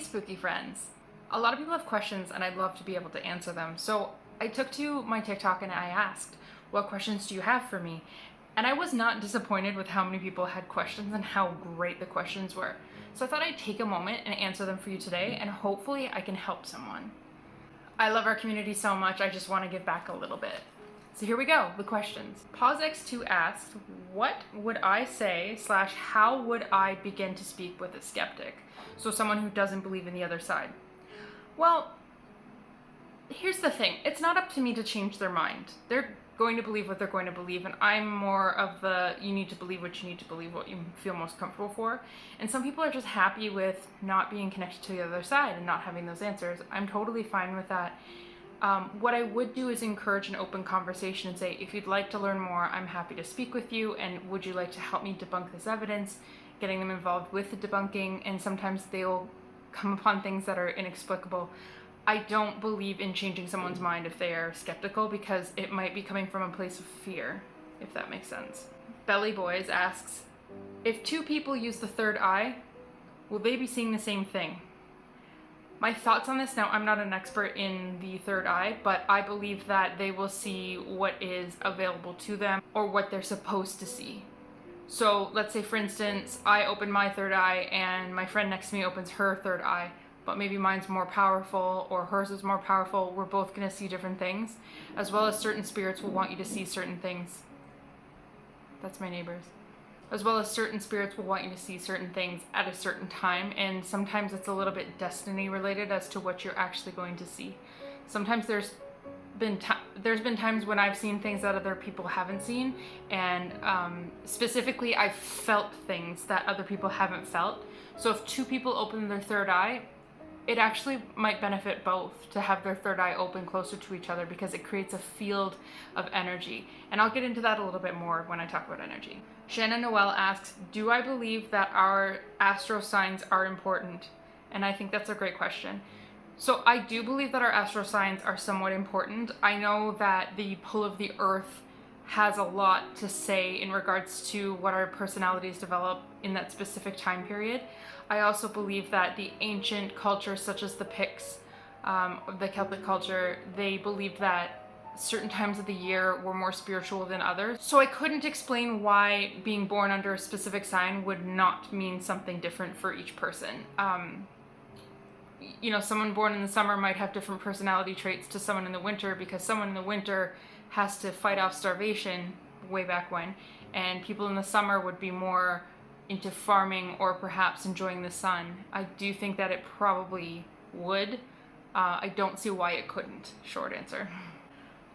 spooky friends. A lot of people have questions and I'd love to be able to answer them. So I took to my TikTok and I asked, what questions do you have for me? And I was not disappointed with how many people had questions and how great the questions were. So I thought I'd take a moment and answer them for you today, and hopefully I can help someone. I love our community so much, I just want to give back a little bit. So here we go, the questions. Pause X2 asked, what would I say / how would I begin to speak with a skeptic? So someone who doesn't believe in the other side. Well, here's the thing. It's not up to me to change their mind. They're going to believe what they're going to believe, and I'm more of the you need to believe what you need to believe, what you feel most comfortable for. And some people are just happy with not being connected to the other side and not having those answers. I'm totally fine with that. What I would do is encourage an open conversation and say, if you'd like to learn more, I'm happy to speak with you, and would you like to help me debunk this evidence? Getting them involved with the debunking, and sometimes they'll come upon things that are inexplicable. I don't believe in changing someone's mind if they are skeptical, because it might be coming from a place of fear, if that makes sense. Belly Boys asks, if two people use the third eye, will they be seeing the same thing? My thoughts on this, now I'm not an expert in the third eye, but I believe that they will see what is available to them or what they're supposed to see. So let's say, for instance, I open my third eye and my friend next to me opens her third eye, but maybe mine's more powerful or hers is more powerful. We're both going to see different things, as well as certain spirits will want you to see certain things. That's my neighbors. As well as certain spirits will want you to see certain things at a certain time, and sometimes it's a little bit destiny related as to what you're actually going to see. Sometimes there's been times when I've seen things that other people haven't seen, and specifically I've felt things that other people haven't felt. So if two people open their third eye, it actually might benefit both to have their third eye open closer to each other, because it creates a field of energy. And I'll get into that a little bit more when I talk about energy. Shannon Noel asks, do I believe that our astro signs are important? And I think that's a great question. So I do believe that our astro signs are somewhat important. I know that the pull of the earth has a lot to say in regards to what our personalities develop in that specific time period. I also believe that the ancient cultures, such as the Picts, the Celtic culture, they believed that certain times of the year were more spiritual than others. So I couldn't explain why being born under a specific sign would not mean something different for each person. You know, someone born in the summer might have different personality traits to someone in the winter, because someone in the winter has to fight off starvation way back when, and people in the summer would be more into farming or perhaps enjoying the sun. I do think that it probably would. I don't see why it couldn't, short answer.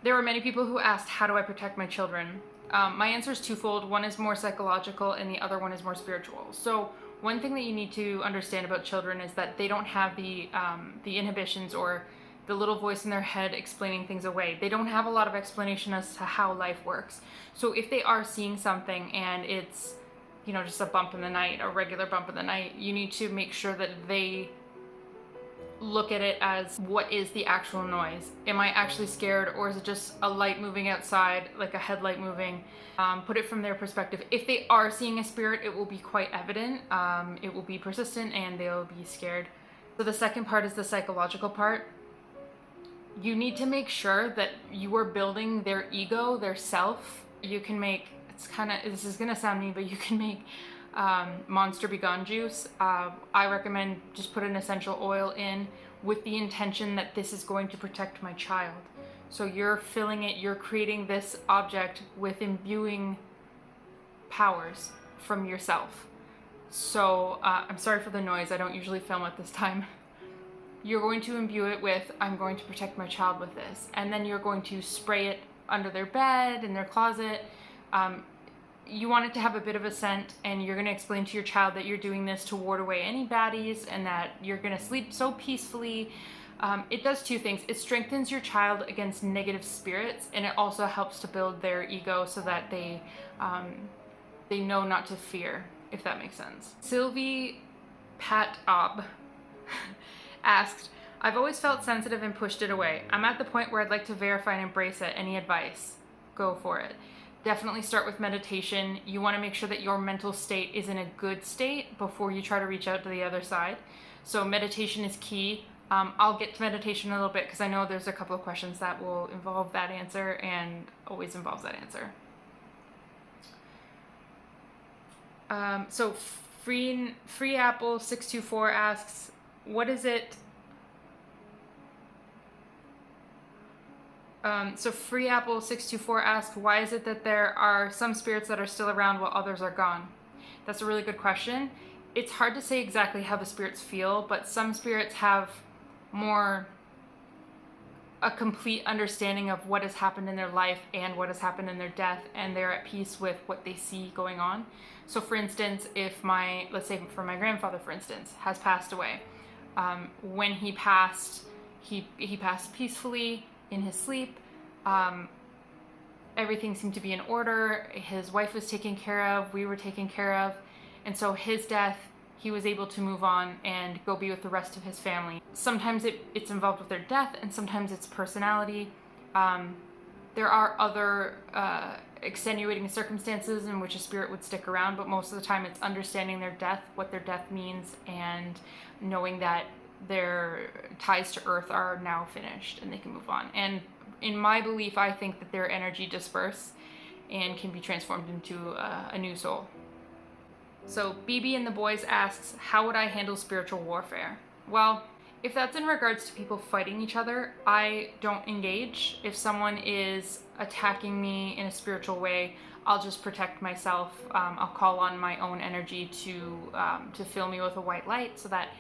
There were many people who asked, how do I protect my children? My answer is twofold. One is more psychological and the other one is more spiritual. So one thing that you need to understand about children is that they don't have the inhibitions or the little voice in their head explaining things away. They don't have a lot of explanation as to how life works. So if they are seeing something and it's, you know, just a bump in the night, a regular bump in the night, you need to make sure that they look at it as, what is the actual noise? Am I actually scared, or is it just a light moving outside, like a headlight moving? Put it from their perspective. If they are seeing a spirit, it will be quite evident. It will be persistent and they'll be scared. So the second part is the psychological part. You need to make sure that you are building their ego, their self. You can make, this is gonna sound mean, but you can make Monster Begone juice. I recommend just put an essential oil in with the intention that this is going to protect my child. So you're filling it, you're creating this object with imbuing powers from yourself. So I'm sorry for the noise, I don't usually film at this time. You're going to imbue it with, I'm going to protect my child with this. And then you're going to spray it under their bed, in their closet. You want it to have a bit of a scent, and you're going to explain to your child that you're doing this to ward away any baddies and that you're going to sleep so peacefully. It does two things. It strengthens your child against negative spirits, and it also helps to build their ego so that they know not to fear, if that makes sense. Sylvie Pat-Ob asked, I've always felt sensitive and pushed it away. I'm at the point where I'd like to verify and embrace it. Any advice? Go for it. Definitely start with meditation. You want to make sure that your mental state is in a good state before you try to reach out to the other side. So meditation is key. I'll get to meditation in a little bit because I know there's a couple of questions that will involve that answer and always involves that answer. So Free Apple 624 asks, what is it? So Free Apple 624 asks, why is it that there are some spirits that are still around while others are gone? That's a really good question. It's hard to say exactly how the spirits feel, but some spirits have more a complete understanding of what has happened in their life and what has happened in their death, and they're at peace with what they see going on. So for instance, if let's say for my grandfather, for instance, has passed away, when he passed, he passed peacefully in his sleep. Everything seemed to be in order. His wife was taken care of, we were taken care of, and so his death, he was able to move on and go be with the rest of his family. Sometimes it's involved with their death, and sometimes it's personality. There are other extenuating circumstances in which a spirit would stick around, but most of the time it's understanding their death, what their death means, and knowing that their ties to earth are now finished and they can move on. And in my belief, I think that their energy disperses and can be transformed into a new soul. So BB and the Boys asks, how would I handle spiritual warfare? Well, if that's in regards to people fighting each other, I don't engage. If someone is attacking me in a spiritual way, I'll just protect myself. I'll call on my own energy to fill me with a white light so that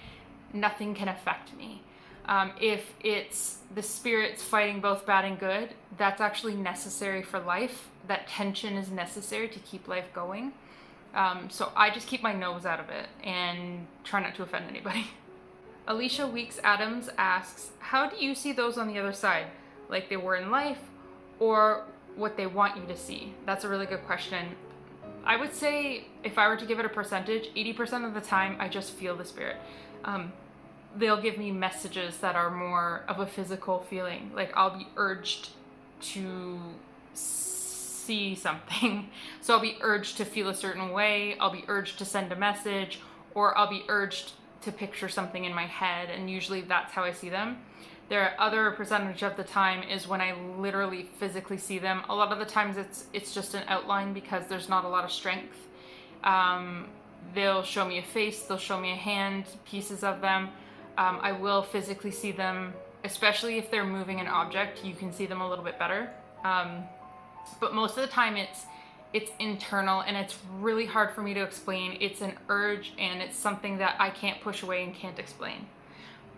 nothing can affect me. If it's the spirits fighting both bad and good, that's actually necessary for life. That tension is necessary to keep life going. So I just keep my nose out of it and try not to offend anybody. Alicia Weeks Adams asks, how do you see those on the other side? Like they were in life, or what they want you to see? That's a really good question. I would say if I were to give it a percentage, 80% of the time I just feel the spirit. They'll give me messages that are more of a physical feeling. Like I'll be urged to see something. So I'll be urged to feel a certain way. I'll be urged to send a message, or I'll be urged to picture something in my head. And usually that's how I see them. Their other percentage of the time is when I literally physically see them. A lot of the times it's just an outline because there's not a lot of strength. They'll show me a face, they'll show me a hand, pieces of them. I will physically see them, especially if they're moving an object, you can see them a little bit better. But most of the time it's internal, and it's really hard for me to explain. It's an urge, and it's something that I can't push away and can't explain.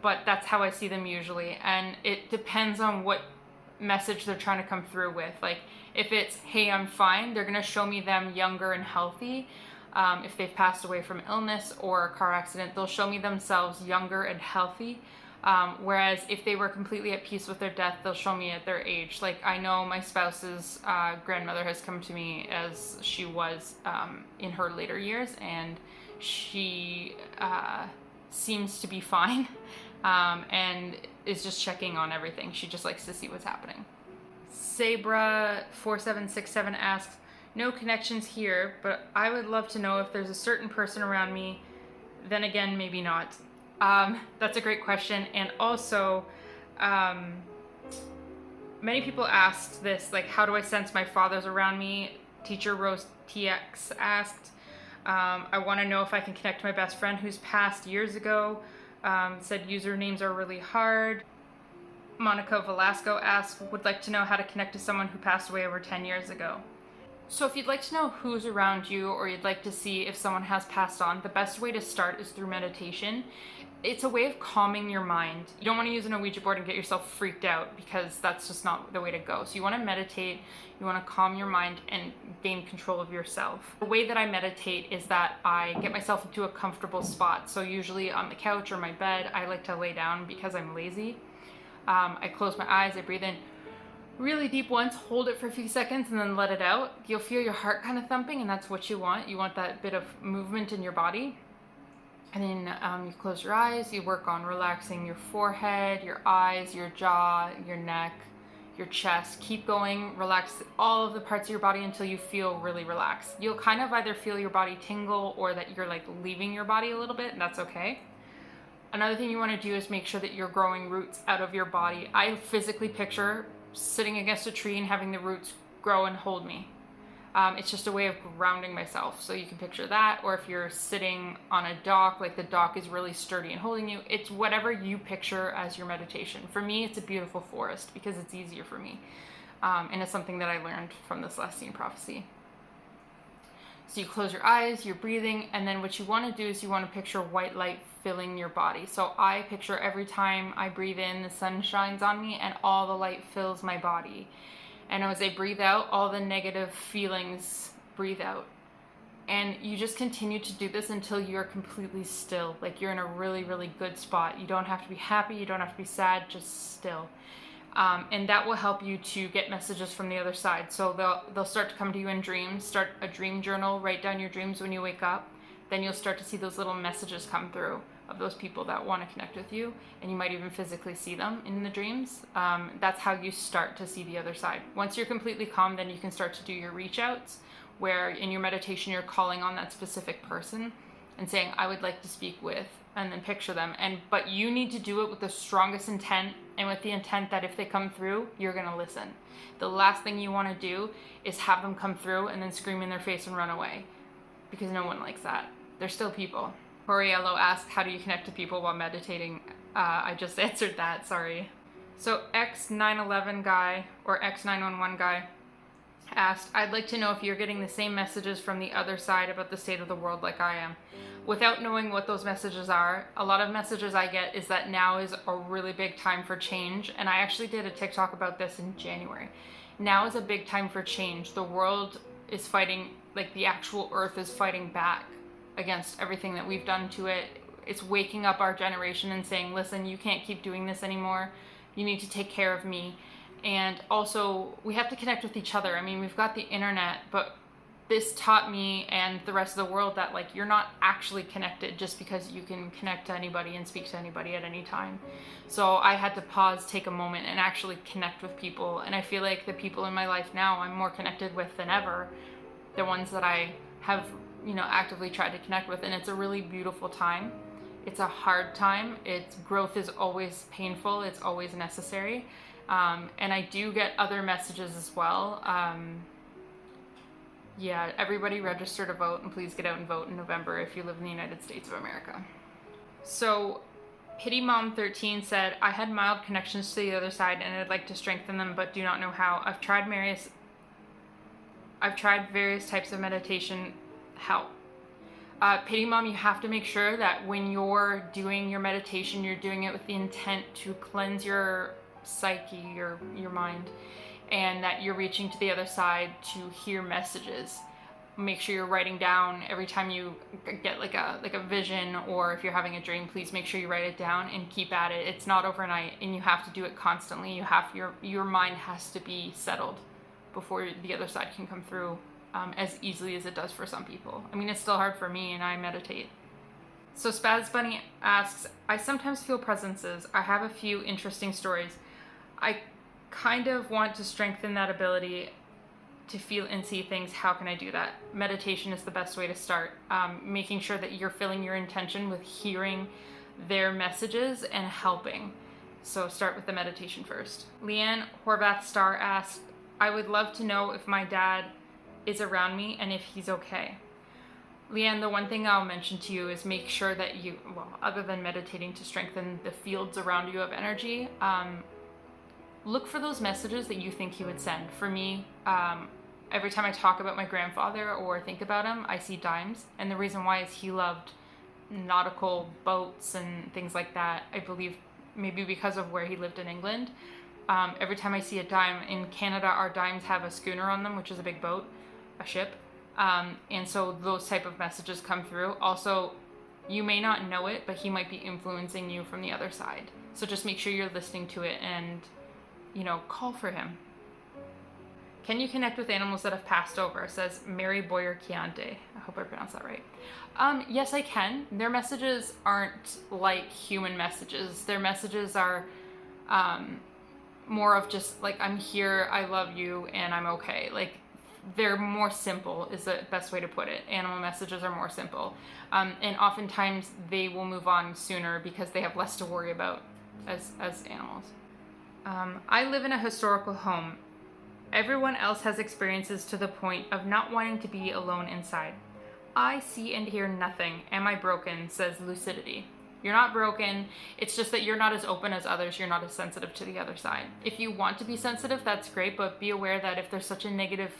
But that's how I see them usually, and it depends on what message they're trying to come through with. Like if it's, hey, I'm fine, they're gonna show me them younger and healthy. If they've passed away from illness or a car accident, they'll show me themselves younger and healthy. Whereas if they were completely at peace with their death, they'll show me at their age. Like I know my spouse's grandmother has come to me as she was in her later years, and she seems to be fine and is just checking on everything. She just likes to see what's happening. Sabra4767 asks, no connections here, but I would love to know if there's a certain person around me. Then again, maybe not. That's a great question. And also, many people asked this, like, how do I sense my father's around me? Teacher Rose TX asked. I want to know if I can connect to my best friend who's passed years ago. Said usernames are really hard. Monica Velasco asked, would like to know how to connect to someone who passed away over 10 years ago. So if you'd like to know who's around you, or you'd like to see if someone has passed on, the best way to start is through meditation. It's a way of calming your mind. You don't want to use an Ouija board and get yourself freaked out, because that's just not the way to go. So you want to meditate, you want to calm your mind and gain control of yourself. The way that I meditate is that I get myself into a comfortable spot. So usually on the couch or my bed, I like to lay down because I'm lazy. I close my eyes, I breathe in really deep once, hold it for a few seconds, and then let it out. You'll feel your heart kind of thumping, and that's what you want. You want that bit of movement in your body. And then you close your eyes, you work on relaxing your forehead, your eyes, your jaw, your neck, your chest. Keep going, relax all of the parts of your body until you feel really relaxed. You'll kind of either feel your body tingle or that you're like leaving your body a little bit, and that's okay. Another thing you want to do is make sure that you're growing roots out of your body. I physically picture sitting against a tree and having the roots grow and hold me. It's just a way of grounding myself. So you can picture that, or if you're sitting on a dock, like the dock is really sturdy and holding you. It's whatever you picture as your meditation. For me, it's a beautiful forest because it's easier for me. And it's something that I learned from the Celestine prophecy. So you close your eyes, you're breathing, and then what you want to do is you want to picture white light filling your body. So I picture every time I breathe in, the sun shines on me and all the light fills my body. And as I breathe out, all the negative feelings breathe out. And you just continue to do this until you're completely still. Like you're in a really, really good spot. You don't have to be happy, you don't have to be sad, just still. And that will help you to get messages from the other side. So they'll start to come to you in dreams. Start a dream journal, write down your dreams when you wake up. Then you'll start to see those little messages come through of those people that want to connect with you. And you might even physically see them in the dreams. That's how you start to see the other side. Once you're completely calm, then you can start to do your reach outs, where in your meditation you're calling on that specific person and saying, I would like to speak with, and then picture them. But you need to do it with the strongest intent, and with the intent that if they come through, you're gonna listen. The last thing you wanna do is have them come through and then scream in their face and run away, because no one likes that. They're still people. Coriello asked, how do you connect to people while meditating? I just answered that, sorry. So X911 guy, or X911 guy, asked, I'd like to know if you're getting the same messages from the other side about the state of the world like I am. Without knowing what those messages are, a lot of messages I get is that now is a really big time for change. And I actually did a TikTok about this in January. Now is a big time for change. The world is fighting, like the actual earth is fighting back against everything that we've done to it. It's waking up our generation and saying, listen, you can't keep doing this anymore. You need to take care of me. And also, we have to connect with each other. I mean, we've got the internet, but this taught me and the rest of the world that like you're not actually connected just because you can connect to anybody and speak to anybody at any time. So I had to pause, take a moment, and actually connect with people. And I feel like the people in my life now I'm more connected with than ever. The ones that I have, actively tried to connect with. And it's a really beautiful time. It's a hard time. Growth is always painful. It's always necessary. And I do get other messages as well. Yeah, everybody register to vote, and please get out and vote in November if you live in the United States of America. So Pity Mom 13 said, I had mild connections to the other side and I'd like to strengthen them but do not know how. I've tried various types of meditation. Help. Pity Mom, you have to make sure that when you're doing your meditation, you're doing it with the intent to cleanse your psyche, your mind, and that you're reaching to the other side to hear messages. Make sure you're writing down every time you get like a vision, or if you're having a dream, please make sure you write it down and keep at it. It's not overnight, and you have to do it constantly. Your mind has to be settled before the other side can come through as easily as it does for some people. I mean, it's still hard for me, and I meditate. So Spaz Bunny asks, I sometimes feel presences. I have a few interesting stories. I kind of want to strengthen that ability to feel and see things. How can I do that? Meditation is the best way to start. Making sure that you're filling your intention with hearing their messages and helping. So start with the meditation first. Leanne Horvath Star asked, I would love to know if my dad is around me and if he's okay. Leanne, the one thing I'll mention to you is make sure that you, other than meditating to strengthen the fields around you of energy, look for those messages that you think he would send. For me, every time I talk about my grandfather or think about him, I see dimes. And the reason why is he loved nautical boats and things like that. I believe maybe because of where he lived in England. Every time I see a dime, in Canada, our dimes have a schooner on them, which is a big boat, a ship. And so those type of messages come through. Also, you may not know it, but he might be influencing you from the other side. So just make sure you're listening to it and call for him. Can you connect with animals that have passed over? Says Mary Boyer Chiante. I hope I pronounced that right. Yes, I can. Their messages aren't like human messages. Their messages are more of just like, I'm here, I love you, and I'm okay. Like, they're more simple is the best way to put it. Animal messages are more simple. And oftentimes they will move on sooner because they have less to worry about as animals. I live in a historical home. Everyone else has experiences to the point of not wanting to be alone inside. I see and hear nothing. Am I broken? Says Lucidity. You're not broken. It's just that you're not as open as others. You're not as sensitive to the other side. If you want to be sensitive, that's great, but be aware that if there's such a negative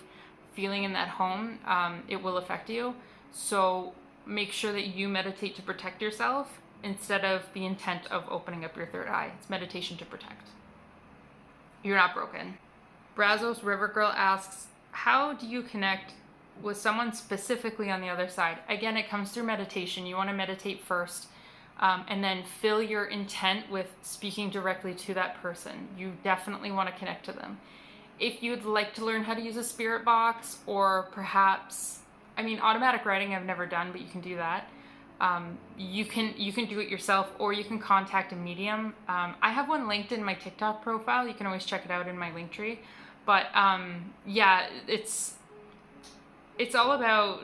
feeling in that home, it will affect you. So make sure that you meditate to protect yourself instead of the intent of opening up your third eye. It's meditation to protect. You're not broken. Brazos River Girl asks, how do you connect with someone specifically on the other side? Again, it comes through meditation. You want to meditate first. And then fill your intent with speaking directly to that person. You definitely want to connect to them. If you'd like to learn how to use a spirit box, or perhaps, automatic writing I've never done, but you can do that. You can do it yourself, or you can contact a medium. I have one linked in my TikTok profile. You can always check it out in my link tree. But yeah, it's all about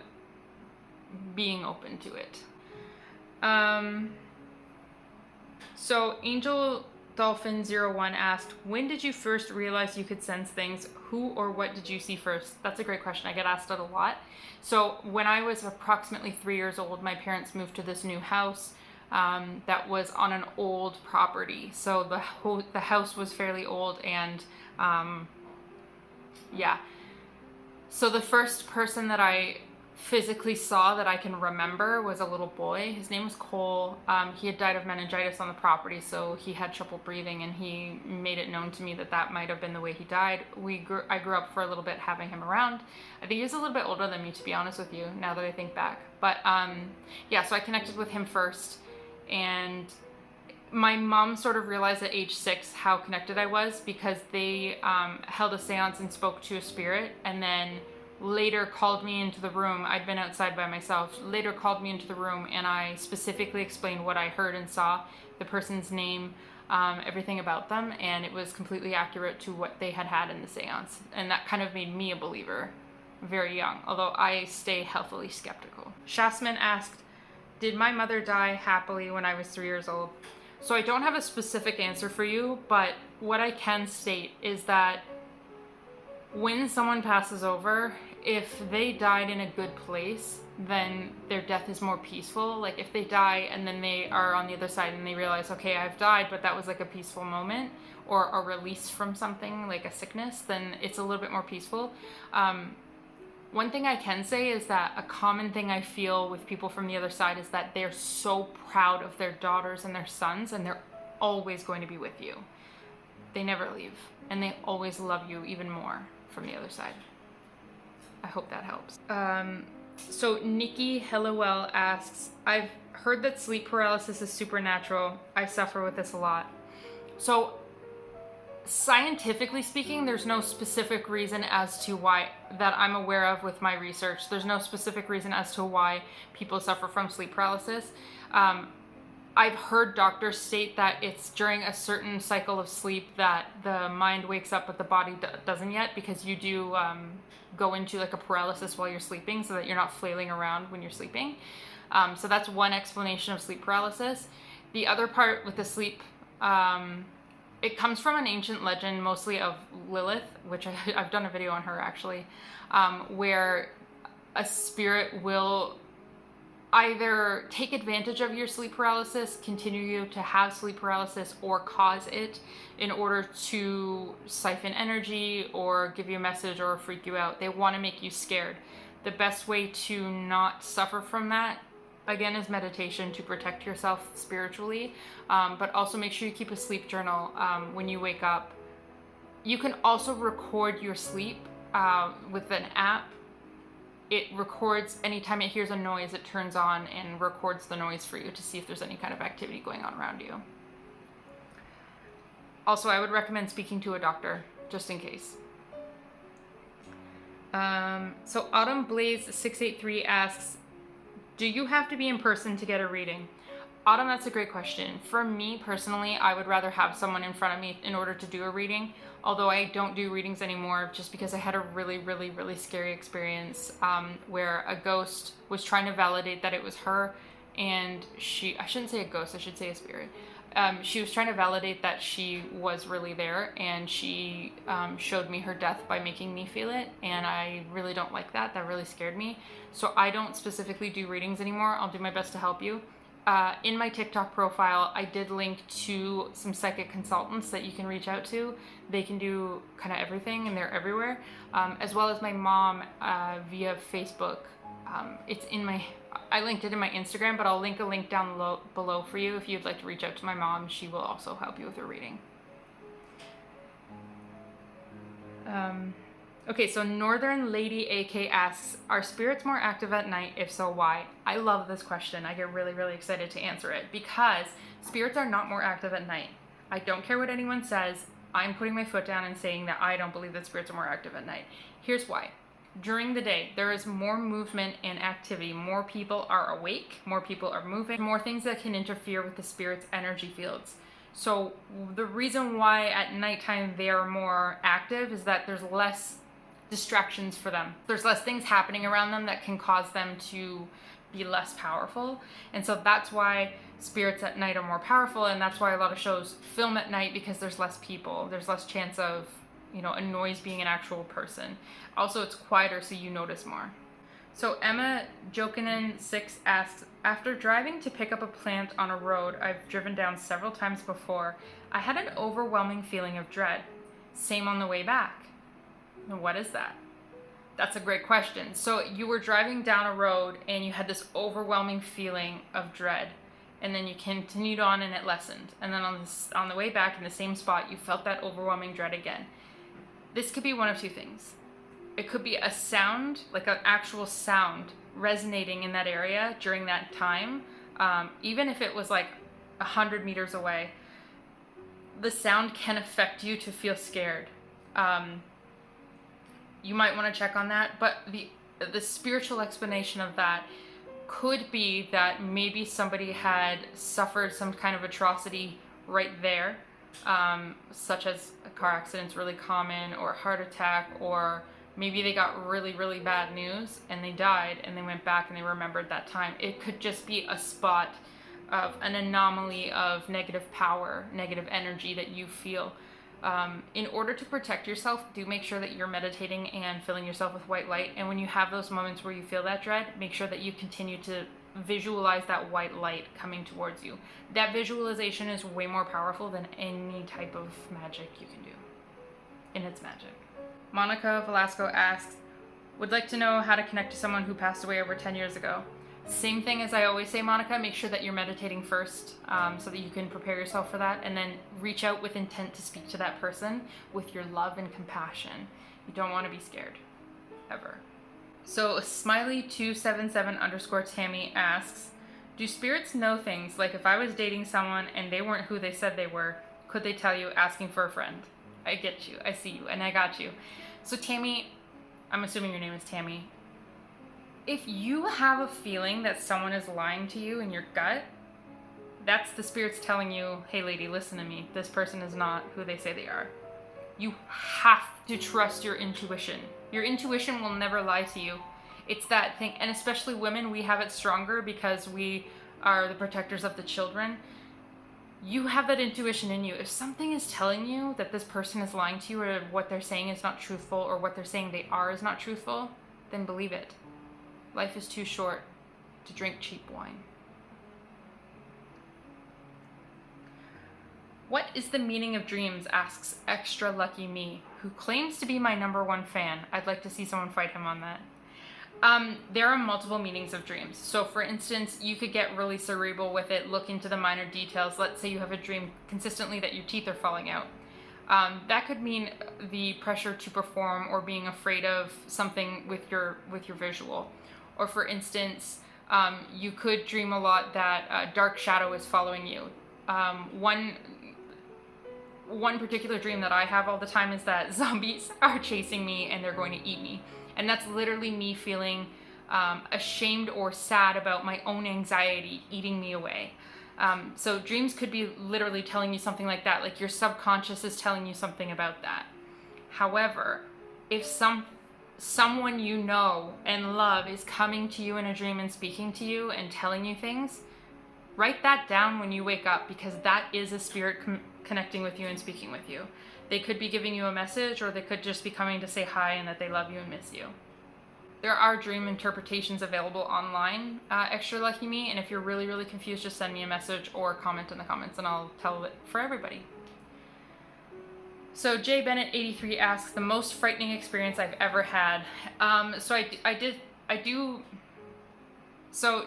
being open to it. So Angel Dolphin 01 asked, when did you first realize you could sense things? Who or what did you see first? That's a great question. I get asked that a lot. So when I was approximately 3 years old, my parents moved to this new house that was on an old property. So the house was fairly old, and yeah. So the first person that I physically saw that I can remember was a little boy. His name was Cole. He had died of meningitis on the property, so he had trouble breathing, and he made it known to me that might have been the way he died. I grew up for a little bit having him around. I think he was a little bit older than me, to be honest with you, now that I think back. But yeah, so I connected with him first, and my mom sort of realized at age 6 how connected I was, because they held a seance and spoke to a spirit, and then later called me into the room. I'd been outside by myself. Later called me into the room, and I specifically explained what I heard and saw, the person's name, everything about them, and it was completely accurate to what they had in the seance. And that kind of made me a believer very young, although I stay healthily skeptical. Shasman asked, did my mother die happily when I was 3 years old? So I don't have a specific answer for you, but what I can state is that when someone passes over, if they died in a good place, then their death is more peaceful. Like if they die and then they are on the other side and they realize, okay, I've died, but that was like a peaceful moment, or a release from something like a sickness, then it's a little bit more peaceful. One thing I can say is that a common thing I feel with people from the other side is that they're so proud of their daughters and their sons, and they're always going to be with you. They never leave, and they always love you even more from the other side. I hope that helps. So Nikki Hellowell asks, I've heard that sleep paralysis is supernatural. I suffer with this a lot. So scientifically speaking, there's no specific reason as to why, that I'm aware of with my research, there's no specific reason as to why people suffer from sleep paralysis. I've heard doctors state that it's during a certain cycle of sleep that the mind wakes up but the body doesn't yet, because you do go into like a paralysis while you're sleeping, so that you're not flailing around when you're sleeping. So that's one explanation of sleep paralysis. The other part with the sleep, it comes from an ancient legend, mostly of Lilith, which I've done a video on her actually, where a spirit will either take advantage of your sleep paralysis, continue you to have sleep paralysis, or cause it in order to siphon energy or give you a message or freak you out. They want to make you scared. The best way to not suffer from that, again, is meditation to protect yourself spiritually, but also make sure you keep a sleep journal when you wake up. You can also record your sleep with an app. It records anytime it hears a noise, it turns on and records the noise for you to see if there's any kind of activity going on around you. Also, I would recommend speaking to a doctor, just in case. So Autumn Blaze 683 asks, do you have to be in person to get a reading? Autumn, that's a great question. For me personally, I would rather have someone in front of me in order to do a reading. although I don't do readings anymore just because I had a really, really, really scary experience where a ghost was trying to validate that it was her, and I shouldn't say a ghost, I should say a spirit. She was trying to validate that she was really there, and she showed me her death by making me feel it, and I really don't like that. That really scared me. So I don't specifically do readings anymore. I'll do my best to help you. In my TikTok profile, I did link to some psychic consultants that you can reach out to. They can do kind of everything, and they're everywhere, as well as my mom via Facebook. I linked it in my Instagram, but I'll link a link down below for you if you'd like to reach out to my mom. She will also help you with her reading. Okay, so Northern Lady AK asks, are spirits more active at night? If so, why? I love this question. I get really, really excited to answer it because spirits are not more active at night. I don't care what anyone says. I'm putting my foot down and saying that I don't believe that spirits are more active at night. Here's why. During the day, there is more movement and activity. More people are awake, more people are moving, more things that can interfere with the spirit's energy fields. So the reason why at nighttime they are more active is that there's less distractions for them. There's less things happening around them that can cause them to be less powerful. And so that's why spirits at night are more powerful, and that's why a lot of shows film at night, because there's less people. There's less chance of, a noise being an actual person. Also, it's quieter, so you notice more. So Emma Jokinen6 asks, after driving to pick up a plant on a road I've driven down several times before, I had an overwhelming feeling of dread. Same on the way back. What is that? That's a great question. So you were driving down a road and you had this overwhelming feeling of dread, and then you continued on and it lessened. And then on the way back in the same spot, you felt that overwhelming dread again. This could be one of two things. It could be a sound, like an actual sound resonating in that area during that time. Even if it was like 100 meters away, the sound can affect you to feel scared. You might want to check on that, but the spiritual explanation of that could be that maybe somebody had suffered some kind of atrocity right there, such as a car accident's really common, or a heart attack, or maybe they got really, really bad news and they died and they went back and they remembered that time. It could just be a spot of an anomaly of negative power, negative energy that you feel. In order to protect yourself, do make sure that you're meditating and filling yourself with white light. And when you have those moments where you feel that dread, make sure that you continue to visualize that white light coming towards you. That visualization is way more powerful than any type of magic you can do. And it's magic. Monica Velasco asks, would like to know how to connect to someone who passed away over 10 years ago. Same thing as I always say, Monica, make sure that you're meditating first, so that you can prepare yourself for that, and then reach out with intent to speak to that person with your love and compassion. You don't want to be scared, ever. So Smiley277_Tammy asks, do spirits know things, like if I was dating someone and they weren't who they said they were, could they tell you asking for a friend? I get you, I see you, and I got you. So Tammy, I'm assuming your name is Tammy. If you have a feeling that someone is lying to you in your gut, that's the spirits telling you, hey lady, listen to me. This person is not who they say they are. You have to trust your intuition. Your intuition will never lie to you. It's that thing, and especially women, we have it stronger because we are the protectors of the children. You have that intuition in you. If something is telling you that this person is lying to you, or what they're saying is not truthful, or what they're saying they are is not truthful, then believe it. Life is too short to drink cheap wine. What is the meaning of dreams, asks Extra Lucky Me, who claims to be my #1 fan. I'd like to see someone fight him on that. There are multiple meanings of dreams. So for instance, you could get really cerebral with it, look into the minor details. Let's say you have a dream consistently that your teeth are falling out. That could mean the pressure to perform, or being afraid of something with your visual. Or for instance, you could dream a lot that a dark shadow is following you. One particular dream that I have all the time is that zombies are chasing me and they're going to eat me. And that's literally me feeling ashamed or sad about my own anxiety eating me away. So dreams could be literally telling you something like that, like your subconscious is telling you something about that. However, if someone you know and love is coming to you in a dream and speaking to you and telling you things, write that down when you wake up, because that is a spirit connecting with you and speaking with you. They could be giving you a message, or they could just be coming to say hi and that they love you and miss you. There are dream interpretations available online, Extra Lucky Me, and if you're really, really confused, just send me a message or comment in the comments and I'll tell it for everybody. So Jay Bennett 83 asks, the most frightening experience I've ever had. So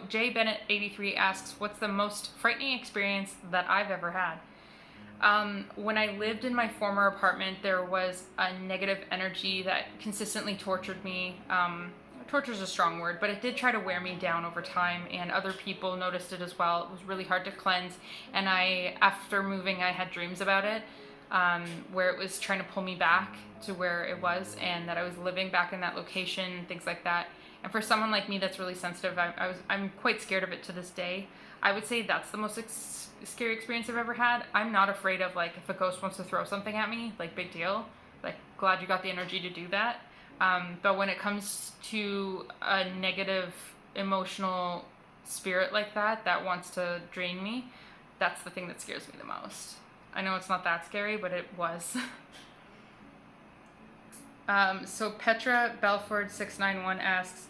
Jay Bennett 83 asks, what's the most frightening experience that I've ever had? When I lived in my former apartment, there was a negative energy that consistently tortured me. Torture is a strong word, but it did try to wear me down over time, and other people noticed it as well. It was really hard to cleanse, and after moving, I had dreams about it. Where it was trying to pull me back to where it was, and that I was living back in that location, things like that. And for someone like me that's really sensitive, I'm quite scared of it to this day. I would say that's the most scary experience I've ever had. I'm not afraid of, like, if a ghost wants to throw something at me, like, big deal. Like, glad you got the energy to do that. But when it comes to a negative emotional spirit like that wants to drain me, that's the thing that scares me the most. I know it's not that scary, but it was. So Petra Belford 691 asks,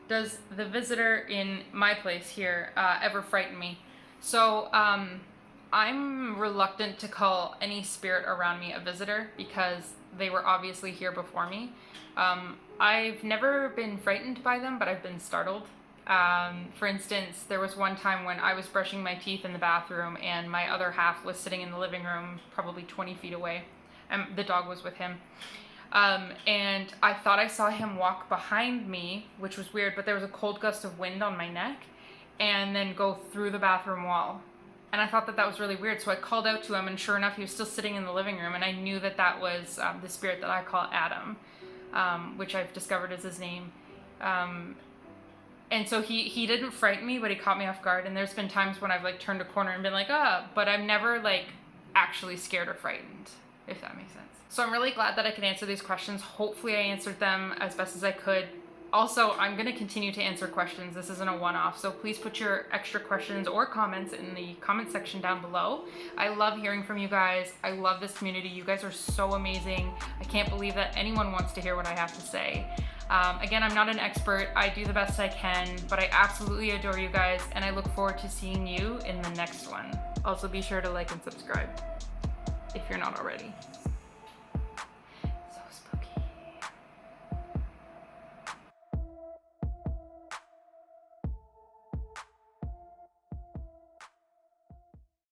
does the visitor in my place here ever frighten me? So I'm reluctant to call any spirit around me a visitor, because they were obviously here before me. I've never been frightened by them, but I've been startled. For instance, there was one time when I was brushing my teeth in the bathroom and my other half was sitting in the living room probably 20 feet away, and the dog was with him. And I thought I saw him walk behind me, which was weird, but there was a cold gust of wind on my neck and then go through the bathroom wall. And I thought that was really weird, so I called out to him, and sure enough, he was still sitting in the living room, and I knew that was the spirit that I call Adam, which I've discovered is his name. And so he didn't frighten me, but he caught me off guard. And there's been times when I've, like, turned a corner and been like, but I'm never, like, actually scared or frightened, if that makes sense. So I'm really glad that I could answer these questions. Hopefully I answered them as best as I could. Also, I'm going to continue to answer questions. This isn't a one-off, so please put your extra questions or comments in the comment section down below. I love hearing from you guys. I love this community. You guys are so amazing. I can't believe that anyone wants to hear what I have to say. Again, I'm not an expert. I do the best I can, but I absolutely adore you guys, and I look forward to seeing you in the next one. Also, be sure to like and subscribe if you're not already.